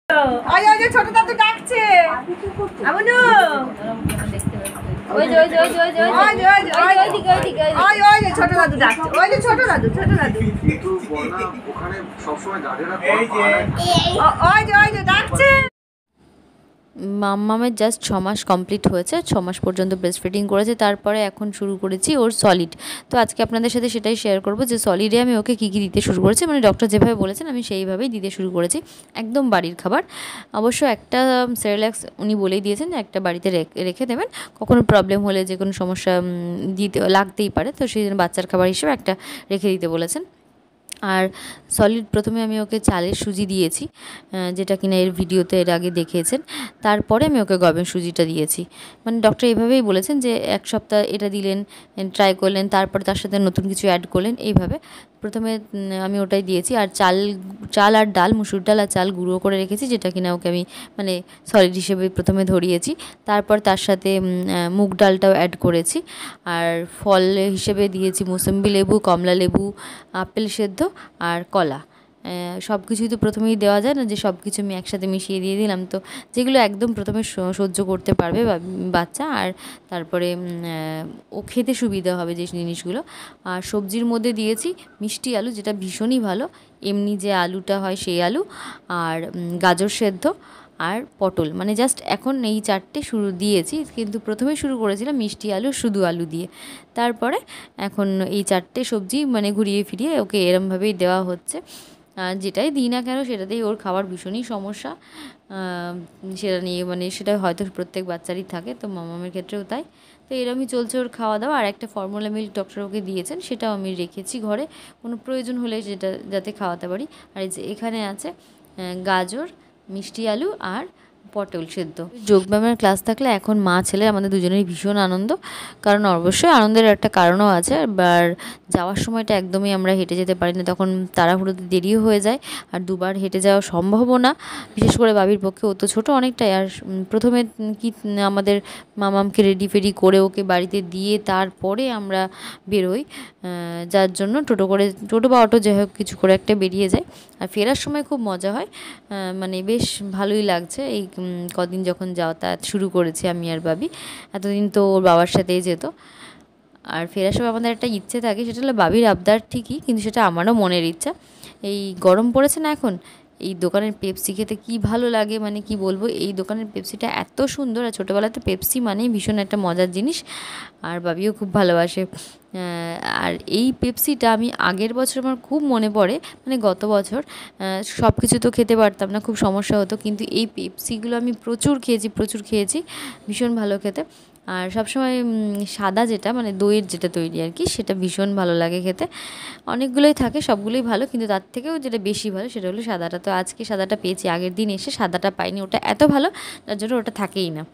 ওই ওই যে ছোট দাদু ডাকছে আমনু ওই যে ওই যে ওই যে ওই যে ওই যে ওই দিকে ওই দিকে ওই ওই যে ছোট দাদু ডাকছে ওই যে ছোট দাদু কিন্তু বলনা ওখানে সব সময় গার্ডেনরা ওই যে ওই যে ডাকছে। মাম্মামের জাস্ট 6 মাস কমপ্লিট হয়েছে, 6 মাস পর্যন্ত ব্রেস্ট ফিডিং করেছে। তারপরে এখন শুরু করেছি ওর সলিড। তো আজকে আপনাদের সাথে সেটাই শেয়ার করব যে সলিডে আমি ওকে কী কী দিতে শুরু করেছি, মানে ডক্টর যেভাবে বলেছেন আমি সেইভাবেই দিতে শুরু করেছি, একদম বাড়ির খাবার। অবশ্য একটা সেরেল্যাক্স উনি বলেই দিয়েছেন যে একটা বাড়িতে রেখে দেবেন, কখনো প্রবলেম হলে যে কোনো সমস্যা দিতে লাগতেই পারে, তো সেই জন্য বাচ্চার খাবার হিসেবে একটা রেখে দিতে বলেছেন। আর সলিড প্রথমে আমি ওকে চালের সুজি দিয়েছি, যেটা কিনা এর ভিডিওতে এর আগে দেখিয়েছেন। তারপরে আমি ওকে গমের সুজিটা দিয়েছি। মানে ডক্টর এইভাবেই বলেছেন যে এক সপ্তাহ এটা দিলেন, ট্রাই করলেন, তারপরে তার সাথে নতুন কিছু অ্যাড করলেন, এইভাবে প্রথমে আমি ওটাই দিয়েছি। আর চাল আর ডাল, মুসুর ডাল আর চাল গুঁড়ো করে রেখেছি, যেটা কিনা ওকে আমি মানে সলিড হিসেবে প্রথমে ধরিয়েছি। তারপর তার সাথে মুগ ডালটাও অ্যাড করেছি। আর ফল হিসেবে দিয়েছি মুসম্বি লেবু, কমলা লেবু, আপেল সেদ্ধ আর কলা। সব কিছুই তো প্রথমেই দেওয়া যায় না যে সব কিছু আমি একসাথে মিশিয়ে দিয়ে দিলাম, তো যেগুলো একদম প্রথমে সহ্য করতে পারবে বাচ্চা, আর তারপরে ও খেতে সুবিধা হবে যে জিনিসগুলো। আর সবজির মধ্যে দিয়েছি মিষ্টি আলু, যেটা ভীষণই ভালো, এমনি যে আলুটা হয় সেই আলু, আর গাজর সেদ্ধ আর পটল, মানে জাস্ট এখন এই 4টে শুরু দিয়েছি, কিন্তু প্রথমে শুরু করেছিলাম মিষ্টি আলু, শুধু আলু দিয়ে। তারপরে এখন এই 4টে সবজি মানে ঘুরিয়ে ফিরিয়ে ওকে এরমভাবেই দেওয়া হচ্ছে। যেটাই দিই না কেন সেটাতেই ওর খাবার ভীষণই সমস্যা, সেটা নিয়ে মানে সেটা হয়তো প্রত্যেক বাচ্চারই থাকে, তো মামামের ক্ষেত্রেও তাই। তো এরমই চলছে ওর খাওয়া দাওয়া। আর একটা ফর্মুলা মিল্ক ডক্টর ওকে দিয়েছেন, সেটাও আমি রেখেছি ঘরে, কোনো প্রয়োজন হলে যেটা যাতে খাওয়াতে পারি। আর এই যে এখানে আছে গাজর, মিষ্টি আলু আর পটল সেদ্ধ। যোগব্যায়ামের ক্লাস থাকলে এখন মা ছেলে আমাদের দুজনেরই ভীষণ আনন্দ, কারণ অবশ্যই আনন্দের একটা কারণও আছে। আর যাওয়ার সময়টা একদমই আমরা হেঁটে যেতে পারি না, তখন তাড়াহুড়োতে দেরিও হয়ে যায়, আর দুবার হেঁটে যাওয়া সম্ভবও না, বিশেষ করে বাবির পক্ষে। ও তো ছোটো অনেকটাই, আর প্রথমে কি আমাদের মামামকে রেডি ফেডি করে ওকে বাড়িতে দিয়ে তারপরে আমরা বেরোই, যার জন্য টোটো বা অটো যাই হোক কিছু করে একটা বেরিয়ে যায়। আর ফেরার সময় খুব মজা হয়, মানে বেশ ভালোই লাগছে এই কদিন যখন যাতায়াত শুরু করেছি আমি আর বাবি। এতদিন তো ওর বাবার সাথেই যেত। আর ফেরার সময় আমাদের একটা ইচ্ছে থাকে, সেটা হলো বাবির আবদার ঠিকই, কিন্তু সেটা আমারও মনের ইচ্ছা। এই গরম পড়েছে না এখন, এই দোকানের পেপসি খেতে কী ভালো লাগে, মানে কি বলবো, এই দোকানের পেপসিটা এত সুন্দর। আর ছোটোবেলাতে পেপসি মানেই ভীষণ একটা মজার জিনিস, আর বাবিও খুব ভালোবাসে। আর এই পেপসিটা আমি আগের বছর আমার খুব মনে পড়ে, মানে গত বছর সব কিছু তো খেতে পারতাম না, খুব সমস্যা হতো, কিন্তু এই পেপসিগুলো আমি প্রচুর খেয়েছি, ভীষণ ভালো খেতে। আর সবসময় সাদা যেটা মানে দইয়ের যেটা তৈরি আর কি, সেটা ভীষণ ভালো লাগে খেতে। অনেকগুলোই থাকে, সবগুলোই ভালো, কিন্তু তার থেকেও যেটা বেশি ভালো সেটা হলো সাদাটা। তো আজকে সাদাটা পেয়েছি, আগের দিন এসে সাদাটা পাইনি, ওটা এত ভালো যার জন্য ওটা থাকেই না।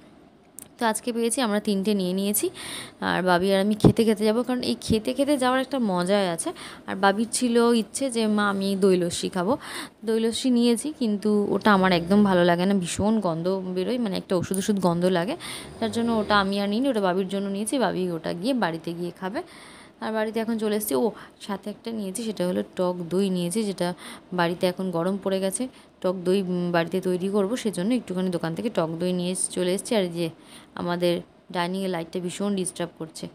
তো আজকে পেয়েছি, আমরা 3টে নিয়ে নিয়েছি। আর বাবি আর আমি খেতে যাবো, কারণ এই খেতে যাওয়ার একটা মজাই আছে। আর বাবির ছিল ইচ্ছে যে মা আমি দই লস্যি খাবো, দই লস্যি নিয়েছি, কিন্তু ওটা আমার একদম ভালো লাগে না, ভীষণ গন্ধ বেরোয়, মানে একটা ওষুধ গন্ধ লাগে, তার জন্য ওটা আমি আর নিইনি, ওটা বাবির জন্য নিয়েছি। বাবি ওটা গিয়ে বাড়িতে গিয়ে খাবে। আর বাড়িতে এখন চলে এসেছি। সাথে একটা নিয়েছি, সেটা হলো টক দই নিয়েছি, যেটা বাড়িতে এখন গরম পড়ে গেছে, টক দই বাড়িতে তৈরি করব, সেজন্য একটুখানি দোকান থেকে টক দই নিয়ে চলে এসেছি। আর যে আমাদের ডাইনিংয়ের লাইটটা ভীষণ ডিস্টার্ব করছে।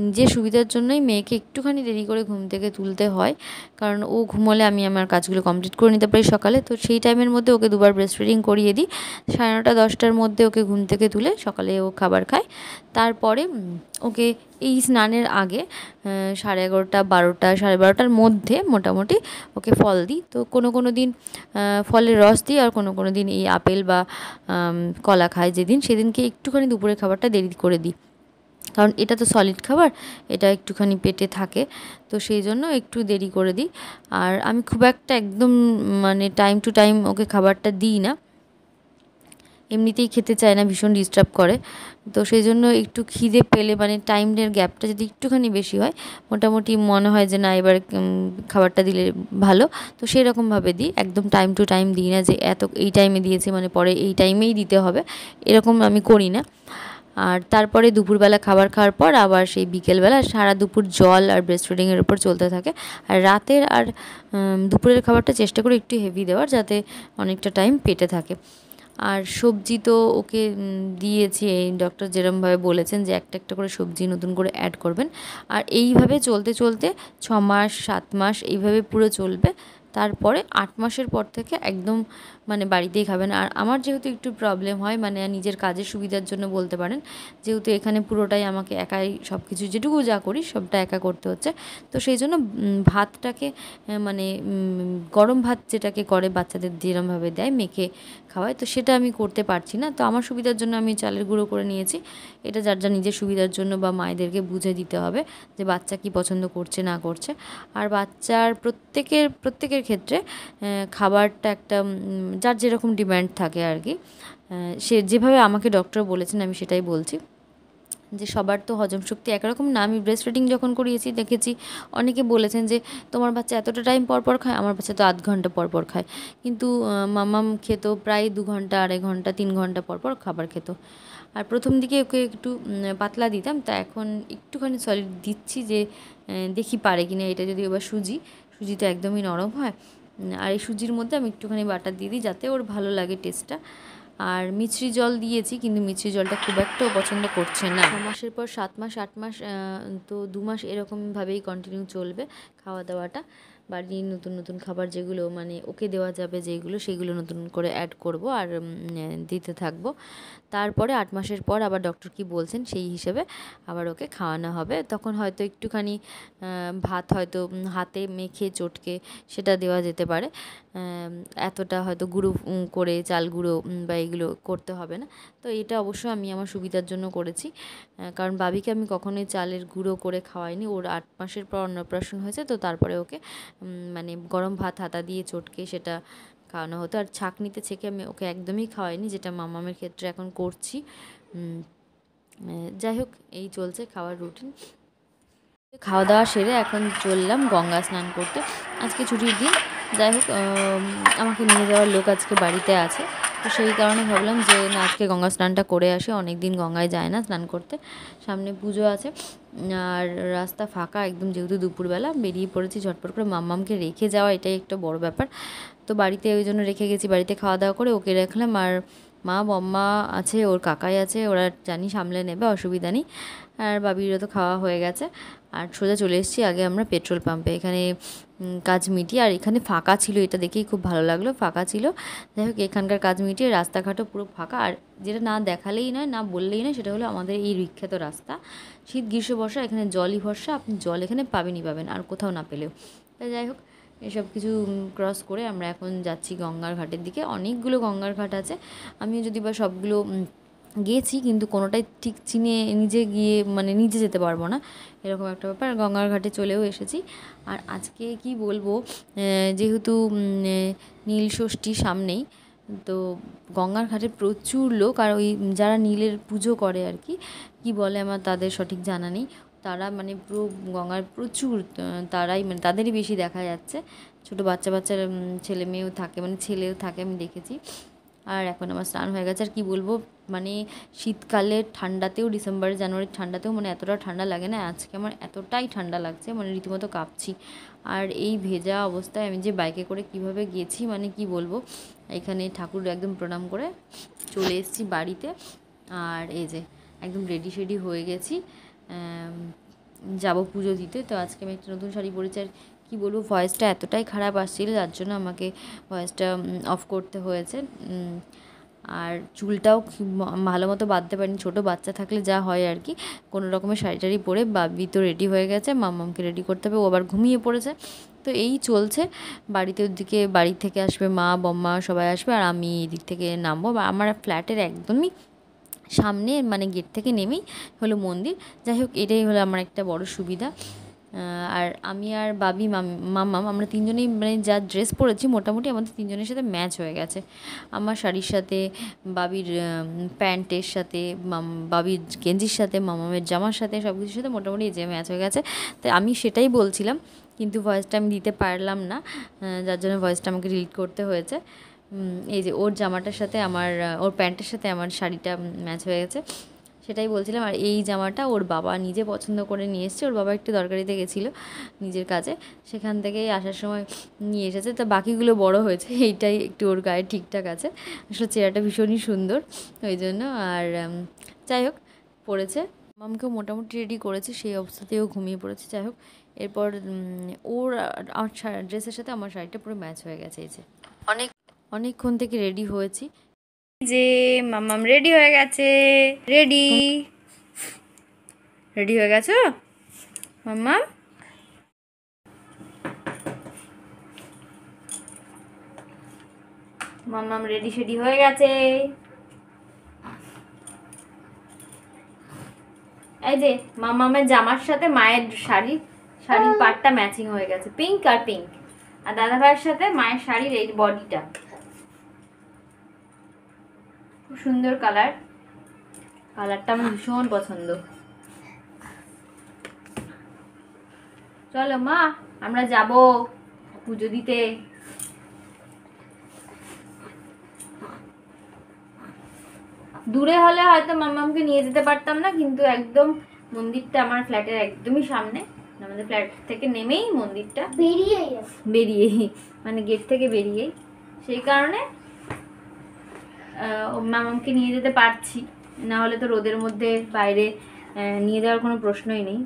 নিজের সুবিধার জন্যই মেয়েকে একটুখানি দেরি করে ঘুম থেকে তুলতে হয়, কারণ ও ঘুমোলে আমি আমার কাজগুলো কমপ্লিট করে নিতে পারি সকালে। তো সেই টাইমের মধ্যে ওকে দুবার ব্রেস্ট ফিডিং করিয়ে দিই, 9:30 10টার মধ্যে ওকে ঘুম থেকে তুলে সকালে ও খাবার খায়। তারপরে ওকে এই স্নানের আগে 11:30 12টা 12:30টার মধ্যে মোটামুটি ওকে ফল দিই। তো কোনো দিন ফলের রস দিই, আর কোনো দিন এই আপেল বা কলা খায় যেদিন, সেদিনকে একটুখানি দুপুরের খাবারটা দেরি করে দিই, কারণ এটা তো সলিড খাবার, এটা একটুখানি পেটে থাকে, তো সেই জন্য একটু দেরি করে দিই। আর আমি খুব একটা একদম মানে টাইম টু টাইম ওকে খাবারটা দিই না, এমনিতেই খেতে চায় না, ভীষণ ডিস্টার্ব করে। তো সেই জন্য একটু খিদে পেলে মানে টাইমের গ্যাপটা যদি একটুখানি বেশি হয়, মোটামুটি মনে হয় যে না এবার খাবারটা দিলে ভালো, তো সেই রকমভাবে দিই। একদম টাইম টু টাইম দিই না যে এই টাইমে দিয়েছি মানে পরে এই টাইমেই দিতে হবে, এরকম আমি করি না। আর তারপরে দুপুরবেলা খাবার খাওয়ার পর আবার সেই বিকেলবেলা সারা দুপুর জল আর ব্রেস্ট ফিডিংয়ের উপর চলতে থাকে। আর রাতের আর দুপুরের খাবারটা চেষ্টা করি একটু হেভি দেওয়ার, যাতে অনেকটা টাইম পেটে থাকে। আর সবজি তো ওকে দিয়েছি, এই ডক্টর যেরমভাবে বলেছেন যে একটা একটা করে সবজি নতুন করে অ্যাড করবেন। আর এইভাবে চলতে চলতে 6 মাস 7 মাস এইভাবে পুরো চলবে। তারপরে 8 মাসের পর থেকে একদম মানে বাড়িতেই খাবেন। আর আমার যেহেতু একটু প্রবলেম হয়, মানে নিজের কাজের সুবিধার জন্য বলতে পারেন, যেহেতু এখানে পুরোটাই আমাকে একাই সব কিছু যেটুকু যা করি সবটা একা করতে হচ্ছে, তো সেই জন্য ভাতটাকে মানে গরম ভাত যেটাকে করে বাচ্চাদের যেরমভাবে দেয় মেখে খাওয়ায়, তো সেটা আমি করতে পারছি না। তো আমার সুবিধার জন্য আমি চালের গুঁড়ো করে নিয়েছি। এটা যার যা নিজের সুবিধার জন্য বা মায়েদেরকে বুঝে দিতে হবে যে বাচ্চা কি পছন্দ করছে না করছে। আর বাচ্চার প্রত্যেকের ক্ষেত্রে খাবারটা একটা যার যেরকম ডিম্যান্ড থাকে আর কি, সে যেভাবে আমাকে ডক্টর বলেছেন আমি সেটাই বলছি, যে সবার তো হজম শক্তি একরকম না। আমি ব্রেস্ট ফিডিং যখন করিয়েছি দেখেছি অনেকে বলেছেন যে তোমার বাচ্চা এতটা টাইম পর পর খায়, আমার বাচ্চা তো আধ ঘন্টা পর পর খায়। কিন্তু মাম্মাম খেত প্রায় 2 ঘন্টা 2.5 ঘন্টা 3 ঘন্টা পর পর খাবার খেত। আর প্রথম দিকে ওকে একটু পাতলা দিতাম, তা এখন একটুখানি সলিড দিচ্ছি, যে দেখি পারে কিনা। এটা যদি এবার সুজি তো একদমই নরম হয়। আর এই সুজির মধ্যে আমি একটুখানি বাটার দিয়ে দিই যাতে ওর ভালো লাগে টেস্টটা। আর মিছরি জল দিয়েছি, কিন্তু মিছরি জলটা খুব একটাও পছন্দ করছে না। 6 মাসের পর 7 মাস 8 মাস তো 2 মাস এরকমভাবেই কন্টিনিউ চলবে খাওয়া দাওয়াটা। বাড়ির নতুন নতুন খাবার যেগুলো মানে ওকে দেওয়া যাবে যেগুলো, সেগুলো নতুন করে অ্যাড করব আর দিতে থাকবো। তারপরে 8 মাসের পর আবার ডক্টর কি বলছেন সেই হিসেবে আবার ওকে খাওয়ানো হবে। তখন হয়তো একটুখানি ভাত হয়তো হাতে মেখে চটকে সেটা দেওয়া যেতে পারে। এতটা হয়তো গুঁড়ো করে চাল গুঁড়ো বা এগুলো করতে হবে না। তো এটা অবশ্য আমি আমার সুবিধার জন্য করেছি, কারণ বাবিকে আমি কখনোই চালের গুঁড়ো করে খাওয়াইনি। ওর 8 মাসের পর অন্নপ্রাশন হয়েছে, তো তারপরে ওকে মানে গরম ভাত হাতা দিয়ে চটকে সেটা খাওয়ানো হতো। আর ছাঁকনিতে ছেঁকে আমি ওকে একদমই খাওয়াইনি, যেটা মামামের ক্ষেত্রে এখন করছি। যাই হোক, এই চলছে খাওয়ার রুটিন। খাওয়া দাওয়া সেরে এখন চললাম গঙ্গা স্নান করতে। আজকে ছুটির দিন, যাই হোক আমাকে নিয়ে যাওয়ার লোক আজকে বাড়িতে আছে, তো সেই কারণে ভাবলাম যে না আজকে গঙ্গা স্নানটা করে আসি। অনেক দিন গঙ্গায় যায় না স্নান করতে, সামনে পুজো আছে। আর রাস্তা ফাঁকা একদম, যেহেতু দুপুরবেলা বেরিয়ে পড়েছি ঝটপট করে। মাম্মামকে রেখে যাওয়া এটাই একটা বড় ব্যাপার, তো বাড়িতে ওই জন্য রেখে গেছি। বাড়িতে খাওয়া দাওয়া করে ওকে রাখলাম। আর মা বম্মা আছে, ওর কাকাই আছে, ওরা জানি সামলে নেবে, অসুবিধা নেই। আর বাবিরও তো খাওয়া হয়ে গেছে। আর সোজা চলে এসেছি আগে আমরা পেট্রোল পাম্পে, এখানে কাজ মিটিয়ে। আর এখানে ফাঁকা ছিল, এটা দেখেই খুব ভালো লাগলো, ফাঁকা ছিল। যাই হোক এখানকার কাজ মিটিয়ে রাস্তাঘাটও পুরো ফাঁকা। আর যেটা না দেখালেই নয়, না বললেই নয়, সেটা হলো আমাদের এই বিখ্যাত রাস্তা। শীত গ্রীষ্ম বর্ষা এখানে জলই ভরসা, আপনি জল এখানে পাবেন আর কোথাও না পেলেও। তাই যাই হোক এসব কিছু ক্রস করে আমরা এখন যাচ্ছি গঙ্গার ঘাটের দিকে। অনেকগুলো গঙ্গার ঘাট আছে, আমিও যদি বা সবগুলো গিয়েছি, কিন্তু কোনোটাই ঠিক চিনে নিজে গিয়ে মানে নিজে যেতে পারবো না, এরকম একটা ব্যাপার। গঙ্গার ঘাটে চলেও এসেছি। আর আজকে কি বলবো, যেহেতু নীল ষষ্ঠী সামনেই, তো গঙ্গার ঘাটে প্রচুর লোক। আর ওই যারা নীলের পুজো করে আর কি, কি বলে আমার তাদের সঠিক জানা নেই, তারা মানে পুরো গঙ্গার প্রচুর তারাই মানে তাদেরই বেশি দেখা যাচ্ছে। ছোটো বাচ্চা ছেলে মেয়েও থাকে, মানে ছেলেও থাকে আমি দেখেছি। আর এখন আমার স্নান হয়ে গেছে। আর কি বলবো, মানে শীতকালে ঠান্ডাতেও, ডিসেম্বর জানুয়ারির ঠান্ডাতেও মানে এতটা ঠান্ডা লাগে না। আজকে আমার এতটাই ঠান্ডা লাগছে, মানে রীতিমতো কাঁপছি। আর এই ভেজা অবস্থায় আমি যে বাইকে করে কিভাবে গেছি, মানে কি বলবো। এখানে ঠাকুর একদম প্রণাম করে চলে এসেছি বাড়িতে। আর এই যে একদম রেডি শেডি হয়ে গেছি, যাব পুজো দিতে। তো আজকে আমি একটা নতুন শাড়ি পরেছি। আর কী বলবো, ভয়েসটা এতটাই খারাপ আসছিল, যার জন্য আমাকে ভয়েসটা অফ করতে হয়েছে। আর চুলটাও ভালো মতো বাঁধতে পারিনি, ছোটো বাচ্চা থাকলে যা হয় আর কি। কোনো রকমের শাড়ি টাড়ি পরে বাবি তো রেডি হয়ে গেছে, মাম্মামকে রেডি করতে হবে, ও আবার ঘুমিয়ে পড়েছে। তো এই চলছে। বাড়িতে ওদিকে বাড়ি থেকে আসবে মা বম্মা সবাই আসবে, আর আমি এদিক থেকে নামবো। আমার ফ্ল্যাটের একদমই সামনে মানে গেট থেকে নেমেই হলো মন্দির। যাই হোক এটাই হলো আমার একটা বড় সুবিধা। আর আমি আর বাবি মাম্মাম আমরা তিনজনেই মানে যা ড্রেস পরেছি মোটামুটি আমাদের তিনজনের সাথে ম্যাচ হয়ে গেছে। আমার শাড়ির সাথে, বাবির প্যান্টের সাথে, বাবির গেঞ্জির সাথে, মামামের জামার সাথে, সব কিছুর সাথে মোটামুটি যে ম্যাচ হয়ে গেছে। তাই আমি সেটাই বলছিলাম, কিন্তু ভয়েসটা আমি দিতে পারলাম না, যার জন্য ভয়েসটা আমাকে ডিলিট করতে হয়েছে। এই যে ওর জামাটার সাথে আমার, ওর প্যান্টের সাথে আমার শাড়িটা ম্যাচ হয়ে গেছে। সেটাই বলছিলাম। আর এই জামাটা ওর বাবা নিজে পছন্দ করে নিয়ে এসছে, ওর বাবা একটু দরকারিতে গেছিলো নিজের কাজে, সেখান থেকেই আসার সময় নিয়ে এসেছে। তা বাকিগুলো বড় হয়েছে, এইটাই একটু ওর গায়ে ঠিকঠাক আছে। আসলে চেহারাটা ভীষণই সুন্দর ওই জন্য। আর যাই হোক পড়েছে, মামকেও মোটামুটি রেডি করেছে, সেই অবস্থাতেও ঘুমিয়ে পড়েছে। যাই হোক এরপর ওর আমার ড্রেসের সাথে আমার শাড়িটা পুরো ম্যাচ হয়ে গেছে। এই যে অনেকক্ষণ থেকে রেডি হয়েছি, যে মাম্মাম রেডি হয়ে গেছে। রেডি রেডি হয়ে গেছো মাম্মাম? মাম্মাম রেডি সেডি হয়ে গেছে। এই যে মাম্মামের জামার সাথে মায়ের শাড়ির পাটটা ম্যাচিং হয়ে গেছে, পিঙ্ক আর পিঙ্ক। আর দাদা ভাইয়ের সাথে মায়ের শাড়ির এই বডিটা খুব সুন্দর কালারটা আমার ভীষণ পছন্দ। চলো মা আমরা যাব পুজো দিতে। দূরে হলে হয়তো মাম্মামকে নিয়ে যেতে পারতাম না, কিন্তু একদম মন্দিরটা আমার ফ্ল্যাটের একদমই সামনে, আমাদের ফ্ল্যাট থেকে নেমেই মন্দিরটা, বেরিয়েই মানে গেট থেকে বেরিয়েই, সেই কারণে মামামকে নিয়ে যেতে পারছি। না হলে তো রোদের মধ্যে বাইরে নিয়ে যাওয়ার কোনো প্রশ্নই নেই।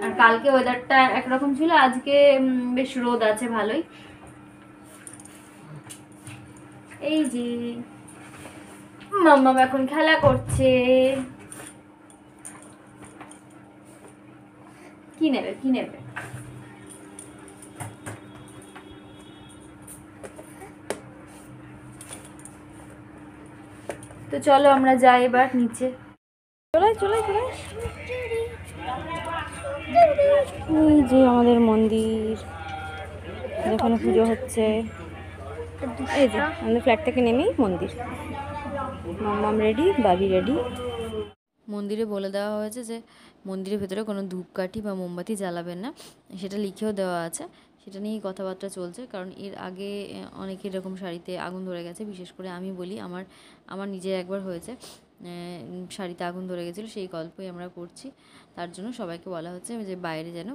আর কালকে ওয়েদারটা একরকম ছিল, আজকে বেশ রোদ আছে ভালোই। এই যে মাম্মাম এখন খেলা করছে। কি নেবে কি নেবে? তো চলো আমরা যাই এবার নিচে। চলে এই যে আমাদের মন্দির, যেখানে পুজো হচ্ছে। এই যে আমাদের ফ্ল্যাট থেকে নেমেই মন্দির। মাম্মাম রেডি, বাবি রেডি। মন্দিরে বলে দেওয়া হয়েছে যে মন্দিরের ভেতরে কোনো ধূপকাঠি বা মোমবাতি জ্বালাবেন না, সেটা লিখেও দেওয়া আছে। সেটা নিয়েই কথাবার্তা চলছে, কারণ এর আগে অনেক এরকম শাড়িতে আগুন ধরে গেছে। বিশেষ করে আমি বলি, আমার নিজের একবার হয়েছে, শাড়িতে আগুন ধরে গেছিলো, সেই গল্পই আমরা করছি। তার জন্য সবাইকে বলা হচ্ছে যে বাইরে যেন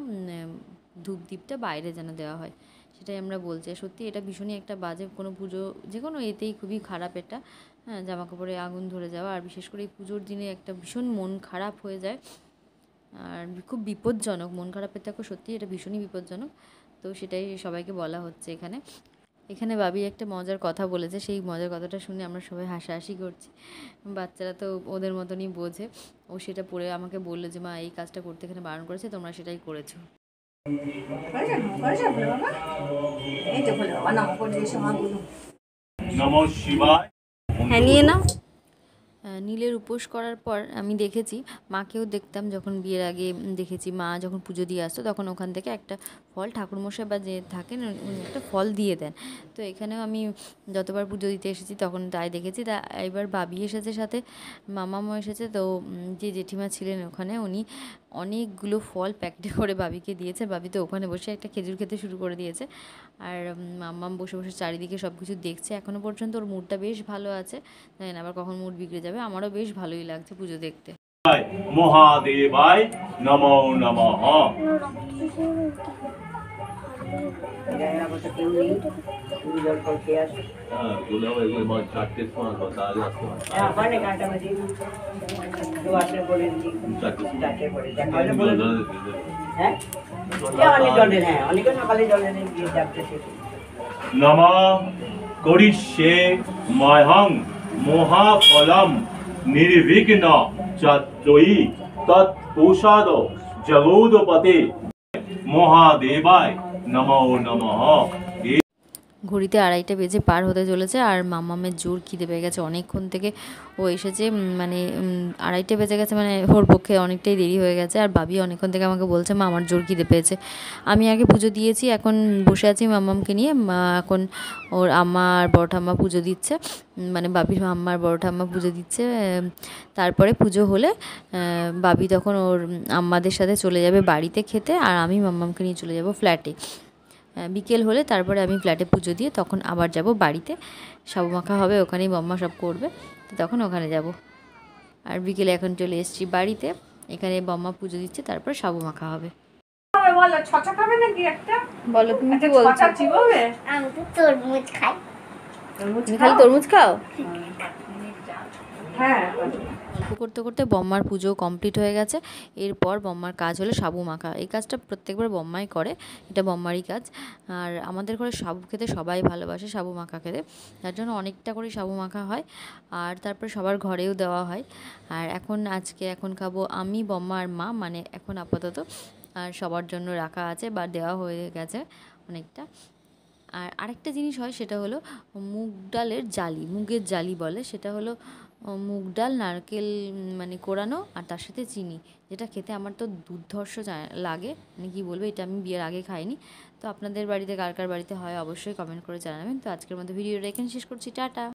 ধূপদীপটা বাইরে যেন দেওয়া হয়, সেটাই আমরা বলছি। সত্যি এটা ভীষণই একটা বাজে, কোনো পুজো যে কোনো এতেই খুবই খারাপ এটা। হ্যাঁ, জামা কাপড়ে আগুন ধরে যাওয়া, আর বিশেষ করে এই পুজোর দিনে একটা ভীষণ মন খারাপ হয়ে যায়, আর খুব বিপজ্জনক। মন খারাপের থেকেও সত্যি এটা ভীষণই বিপজ্জনক। তো সেটাই সবাইকে বলা হচ্ছে এখানে বাবি একটা মজার কথা বলেছে, সেই মজার কথাটা শুনে আমরা সবাই হাসাহাসি করছি। বাচ্চারা তো ওদের মতনই বোঝে। ও সেটা পড়ে আমাকে বললো যে মা এই কাজটা করতে এখানে বারণ করেছে, তোমরা সেটাই করেছো। নমঃ শিবায়। হ্যাঁ নিয়ে নাও। নীলের উপোস করার পর আমি দেখেছি, মাকেও দেখতাম যখন বিয়ের আগে দেখেছি, মা যখন পুজো দিয়ে আসতো তখন ওখান থেকে একটা ফল ঠাকুরমশাই বা যে থাকেন উনি একটা ফল দিয়ে দেন। তো এখানেও আমি যতবার পুজো দিতে এসেছি তখন তাই দেখেছি। তা এবার বাবি এসেছে, সাথে মামামও এসেছে। তো যে জেঠিমা ছিলেন ওখানে, উনি অনেকগুলো ফল প্যাকেটে করে বাবিকে দিয়েছে। বাবি তো ওখানে বসে একটা খেজুর খেতে শুরু করে দিয়েছে, আর মাম্মাম বসে বসে চারিদিকে সব কিছু দেখছে। এখনও পর্যন্ত ওর মুডটা বেশ ভালো আছে, জানি না আবার কখন মুড বিগড়ে যাবে। আমারও বেশ ভালোই লাগছে পুজো দেখতে। মহাদেবায় নমো নমঃ। নমঃ করিষ্যে মহং মহাফলম নির্বিঘ্ন চত্রয়ী তৎপ্রসাদ জগোদপতে মহাদেবায় নমো নমঃ। ঘড়িতে 2:30 বেজে পার হতে চলেছে, আর মাম্মামের জোর খিদে পেয়ে গেছে অনেকক্ষণ থেকে ও এসেছে। মানে 2:30 বেজে গেছে, মানে ওর পক্ষে অনেকটাই দেরি হয়ে গেছে। আর বাবি অনেকক্ষণ থেকে আমাকে বলছে মা আমার জোর খিদে পেয়েছে। আমি আগে পুজো দিয়েছি, এখন বসে আছি মাম্মামকে নিয়ে। এখন ওর আম্মা আর বড় ঠাম্মা পুজো দিচ্ছে, মানে বাবির আম্মা আর বড় ঠাম্মা পুজো দিচ্ছে। তারপরে পুজো হলে বাবি তখন ওর আম্মাদের সাথে চলে যাবে বাড়িতে খেতে, আর আমি মাম্মামকে নিয়ে চলে যাব ফ্ল্যাটে। বিকেল হলে তারপরে আমি ফ্ল্যাটে পুজো দিয়ে তখন আবার যাব বাড়িতে। সাবু মাখা হবে, ওখানেই মাম্মা সব করবে, তখন ওখানে যাব। আর বিকেলে এখন চলে এসেছি বাড়িতে, এখানে বম্মা পুজো দিচ্ছে, তারপর সাবু মাখা হবে। বলো ছচা খাবে নাকি একটা? বলো তুমি কি বলছো? বলছো? চিবোবে? আমি তো তরমুজ খাই। তুমি খালি তরমুজ খাও? হ্যাঁ। গল্প করতে করতে বম্মার পুজো কমপ্লিট হয়ে গেছে। এরপর বম্মার কাজ হলো সাবু মাখা। এই কাজটা প্রত্যেকবার বম্মাই করে, এটা বম্মারই কাজ। আর আমাদের ঘরে সাবু খেতে সবাই ভালোবাসে, সাবু মাখা খেতে, তার জন্য অনেকটা করে সাবু মাখা হয়। আর তারপরে সবার ঘরেও দেওয়া হয়। আর এখন খাবো আমি, বম্মা আর মা, মানে এখন আপাতত। আর সবার জন্য রাখা আছে বা দেওয়া হয়ে গেছে অনেকটা। আর আরেকটা জিনিস হয়, সেটা হলো মুগের জালি বলে, সেটা হলো মুগ ডাল, নারকেল মানে কোরানো, আর তার সাথে চিনি, যেটা খেতে আমার তো দুর্ধর্ষ লাগে, মানে কী বলবো, এটা আমি বিয়ের আগে খাইনি। তো আপনাদের বাড়িতে কার কার বাড়িতে হয় অবশ্যই কমেন্ট করে জানাবেন। তো আজকের মতো ভিডিওটা এখানে শেষ করছি, টাটা।